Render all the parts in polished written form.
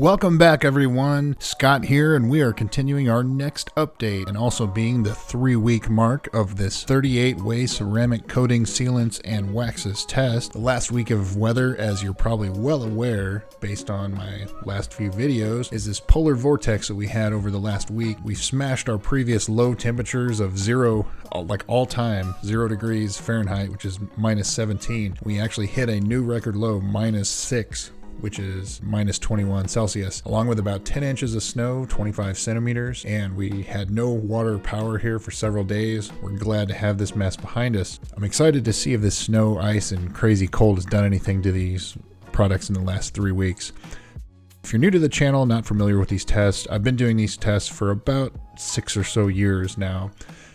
Welcome back, everyone. Scott here, and we are continuing our next update, and also being the 3-week mark of this 38-way ceramic coating, sealants, and waxes test. The last week of weather, as you're probably well aware, based on my last few videos, is this polar vortex that we had over the last week. We've smashed our previous low temperatures of zero, like all time, 0 degrees Fahrenheit, which is minus 17. We actually hit a new record low, minus 6. Which is minus 21 Celsius, along with about 10 inches of snow, 25 centimeters, and we had no water power here for several days. We're glad to have this mess behind us. I'm excited to see if this snow, ice, and crazy cold has done anything to these products in the last 3 weeks. If you're new to the channel, not familiar with these tests, I've been doing these tests for about 6 or so years now.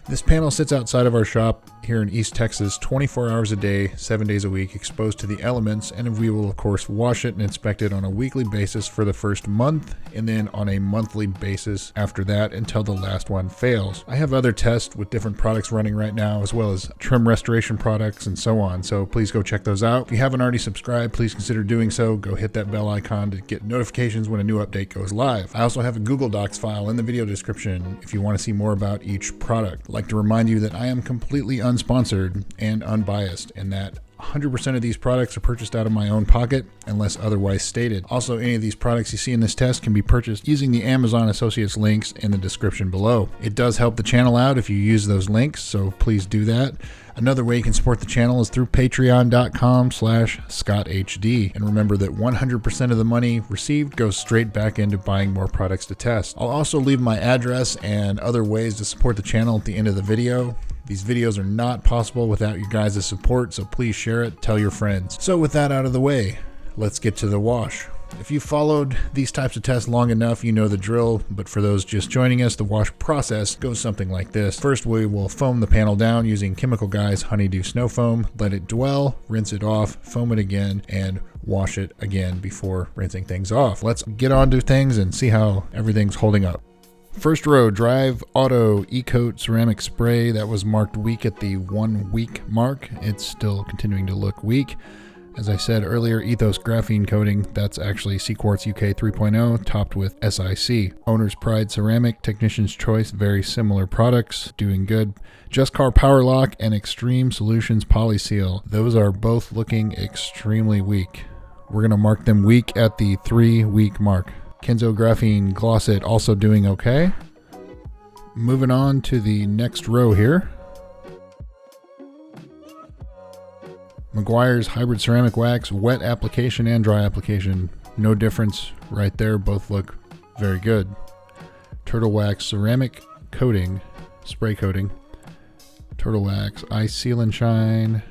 This panel sits outside of our shop here in East Texas 24 hours a day, 7 days a week, exposed to the elements, and we will of course wash it and inspect it on a weekly basis for the first month, and then on a monthly basis after that until the last one fails. I have other tests with different products running right now, as well as trim restoration products and so on, so please go check those out. If you haven't already subscribed, please consider doing so. Go hit that bell icon to get notifications when a new update goes live. I also have a Google Docs file in the video description if you want to see more about each product. I'd like to remind you that I am completely unsponsored and unbiased, and that 100% of these products are purchased out of my own pocket unless otherwise stated. Also, any of these products you see in this test can be purchased using the Amazon Associates links in the description below. It does help the channel out if you use those links, so please do that. Another way you can support the channel is through patreon.com/ScottHD. And remember that 100% of the money received goes straight back into buying more products to test. I'll also leave my address and other ways to support the channel at the end of the video. These videos are not possible without you guys' support, so please share it, tell your friends. So with that out of the way, let's get to the wash. If you followed these types of tests long enough, you know the drill, but for those just joining us, the wash process goes something like this. First, we will foam the panel down using Chemical Guy's Honeydew Snow Foam, let it dwell, rinse it off, foam it again, and wash it again before rinsing things off. Let's get on to things and see how everything's holding up. First row, Drive Auto E-Coat Ceramic Spray. That was marked weak at the 1 week mark. It's still continuing to look weak. As I said earlier, ETHOS graphene coating, that's actually CQUARTZ UK 3.0, topped with SIC. Owner's Pride Ceramic, Technician's Choice, very similar products, doing good. Just Car Power Lock and Extreme Solutions Polyseal, those are both looking extremely weak. We're going to mark them weak at the 3 week mark. Kenzo Graphene Gloss It, also doing okay. Moving on to the next row here. Meguiar's Hybrid Ceramic Wax, wet application and dry application. No difference right there, both look very good. Turtle Wax Ceramic Coating, Spray Coating. Turtle Wax Ice Seal and Shine.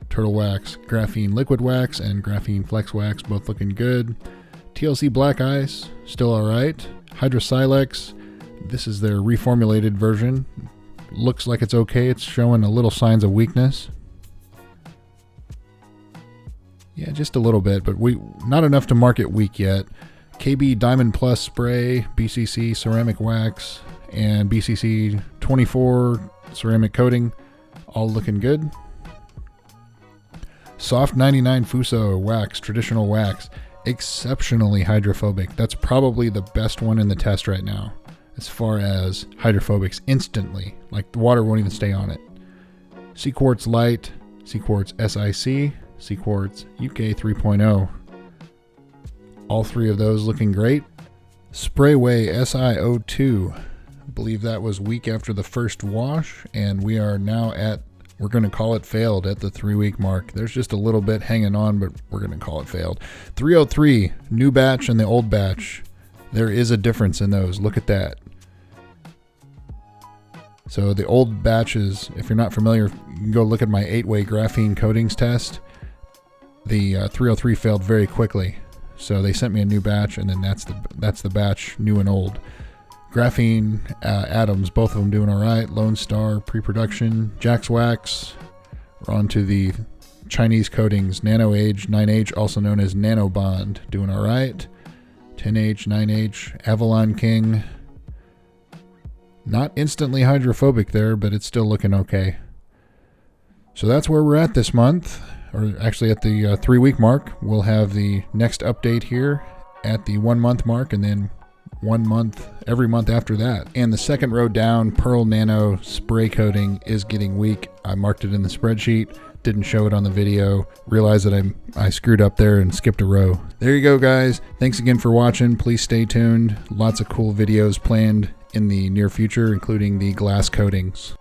Turtle Wax Graphene Liquid Wax and Graphene Flex Wax, both looking good. TLC Black Ice, still alright. Hydra Silex, this is their reformulated version. Looks like it's okay, it's showing a little signs of weakness. Yeah, just a little bit, but not enough to mark it weak yet. KB Diamond Plus Spray, BCC Ceramic Wax, and BCC 24 Ceramic Coating, all looking good. Soft 99 Fuso Wax, Traditional Wax, exceptionally hydrophobic. That's probably the best one in the test right now, as far as hydrophobics instantly. Like the water won't even stay on it. CQuartz Light, CQuartz SIC, CQuartz UK 3.0. All 3 of those looking great. Sprayway SiO2. I believe that was weak after the first wash, and we are now at, we're going to call it failed at the 3 week mark. There's just a little bit hanging on, but we're going to call it failed. 303, new batch and the old batch. There is a difference in those. Look at that. So the old batches, if you're not familiar, you can go look at my 8-way graphene coatings test. The 303 failed very quickly, so they sent me a new batch, and then that's the batch, new and old. Graphene atoms, both of them doing all right. Lone Star pre-production, Jax Wax. We're on to the Chinese coatings, Nano Age 9H, also known as Nano Bond, doing all right. 10H, 9H, Avalon King. Not instantly hydrophobic there, but it's still looking okay. So that's where we're at this month. Or actually at the 3 week mark. We'll have the next update here at the 1 month mark, and then 1 month every month after that. And the second row down, Pearl Nano spray coating is getting weak. I marked it in the spreadsheet, didn't show it on the video, realized that I screwed up there and skipped a row. There you go, guys. Thanks again for watching. Please stay tuned. Lots of cool videos planned in the near future, including the glass coatings.